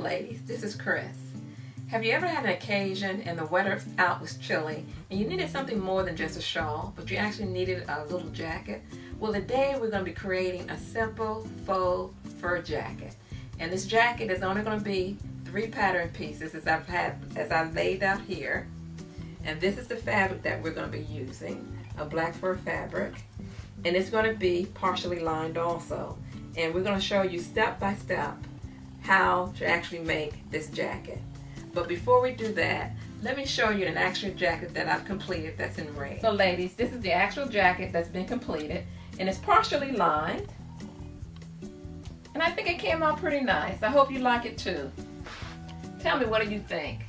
ladies, this is Chris. Have you ever had an occasion and the weather out was chilly and you needed something more than just a shawl, but you actually needed a little jacket? Well, today we're going to be creating a simple faux fur jacket. And this jacket is only going to be 3 pattern pieces as I've laid out here. And this is the fabric that we're going to be using, a black fur fabric. And it's going to be partially lined also. And we're going to show you step by step how to actually make this jacket. But before we do that, let me show you an actual jacket that I've completed that's in red. So ladies, this is the actual jacket that's been completed, and it's partially lined. And I think it came out pretty nice. I hope you like it too. Tell me, what do you think?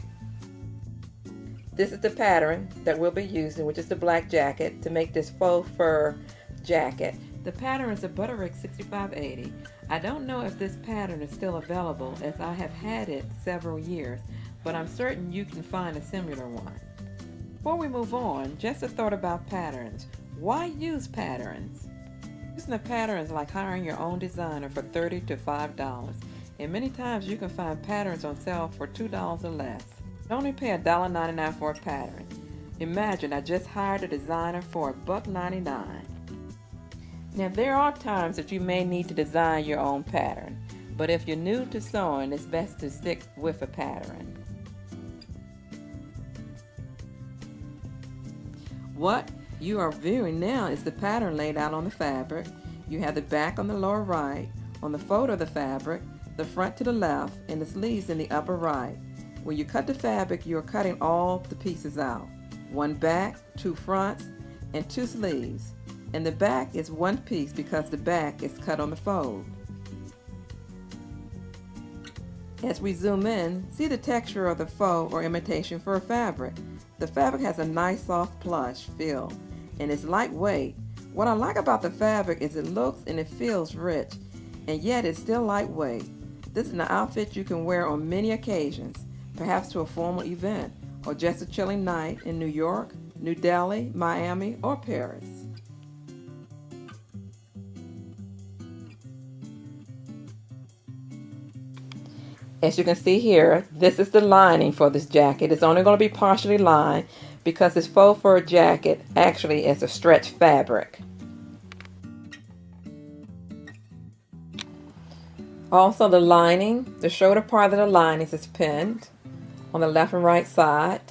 This is the pattern that we'll be using, which is the black jacket, to make this faux fur jacket. The pattern is a Butterick 6580. I don't know if this pattern is still available, as I have had it several years, but I'm certain you can find a similar one. Before we move on, just a thought about patterns. Why use patterns? Using a pattern is like hiring your own designer for $30 to $5, and many times you can find patterns on sale for $2 or less. You only pay $1.99 for a pattern. Imagine I just hired a designer for $1.99. Now, there are times that you may need to design your own pattern, but if you're new to sewing, it's best to stick with a pattern. What you are viewing now is the pattern laid out on the fabric. You have the back on the lower right, on the fold of the fabric, the front to the left, and the sleeves in the upper right. When you cut the fabric, you are cutting all the pieces out. 1 back, 2 fronts, and 2 sleeves. And the back is 1 piece because the back is cut on the fold. As we zoom in, see the texture of the faux or imitation fur fabric. The fabric has a nice soft plush feel and it's lightweight. What I like about the fabric is it looks and it feels rich, and yet it's still lightweight. This is an outfit you can wear on many occasions, perhaps to a formal event or just a chilly night in New York, New Delhi, Miami, or Paris. As you can see here, this is the lining for this jacket. It's only going to be partially lined because this faux fur jacket actually is a stretch fabric. Also, the lining, the shoulder part of the lining is pinned on the left and right side,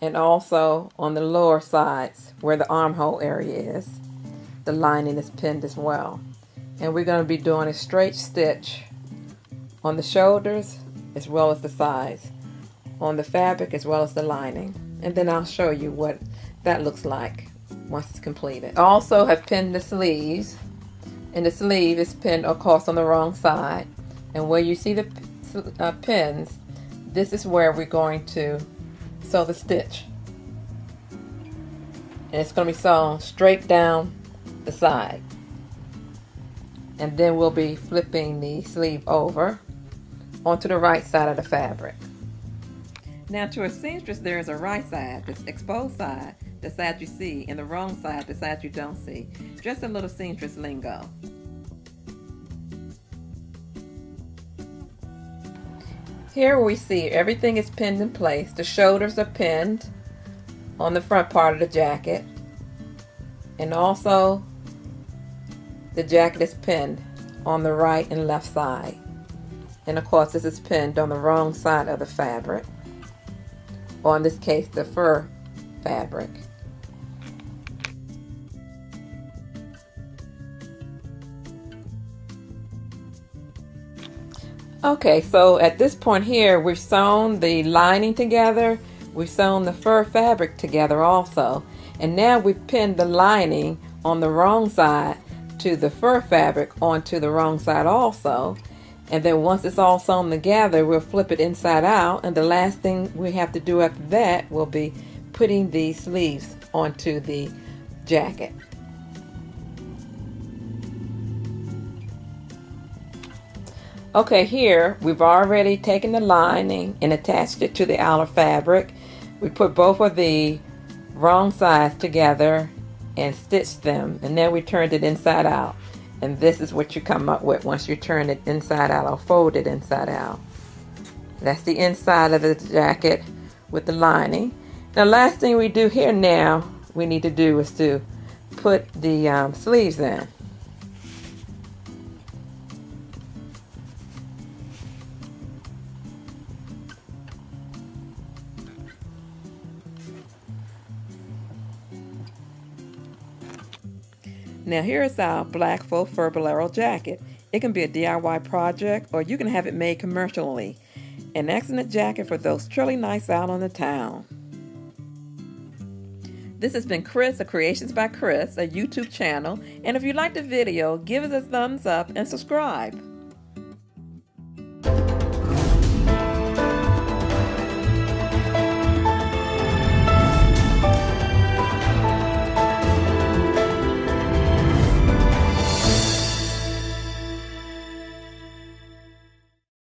and also on the lower sides where the armhole area is. The lining is pinned as well. And we're going to be doing a straight stitch on the shoulders as well as the sides, on the fabric as well as the lining, and then I'll show you what that looks like once it's completed. I also have pinned the sleeves, and the sleeve is pinned of course on the wrong side, and where you see the pins, this is where we're going to sew the stitch, and it's going to be sewn straight down the side, and then we'll be flipping the sleeve over onto the right side of the fabric. Now, to a seamstress, there is a right side, this exposed side, the side you see, and the wrong side, the side you don't see. Just a little seamstress lingo. Here we see everything is pinned in place. The shoulders are pinned on the front part of the jacket, and also the jacket is pinned on the right and left side. And of course, this is pinned on the wrong side of the fabric, or in this case, the fur fabric. Okay, so at this point here, we've sewn the lining together, we've sewn the fur fabric together also, and now we've pinned the lining on the wrong side to the fur fabric onto the wrong side also. And then once it's all sewn together, we'll flip it inside out, and the last thing we have to do after that will be putting the sleeves onto the jacket. Okay, here we've already taken the lining and attached it to the outer fabric. We put both of the wrong sides together and stitched them, and then we turned it inside out. And this is what you come up with once you turn it inside out or fold it inside out. That's the inside of the jacket with the lining. Now, last thing we do here now, we need to do is to put the sleeves in. Now here is our black faux fur bolero jacket. It can be a DIY project or you can have it made commercially. An excellent jacket for those chilly nights out on the town. This has been Chris of Creations by Chris, a YouTube channel. And if you liked the video, give us a thumbs up and subscribe.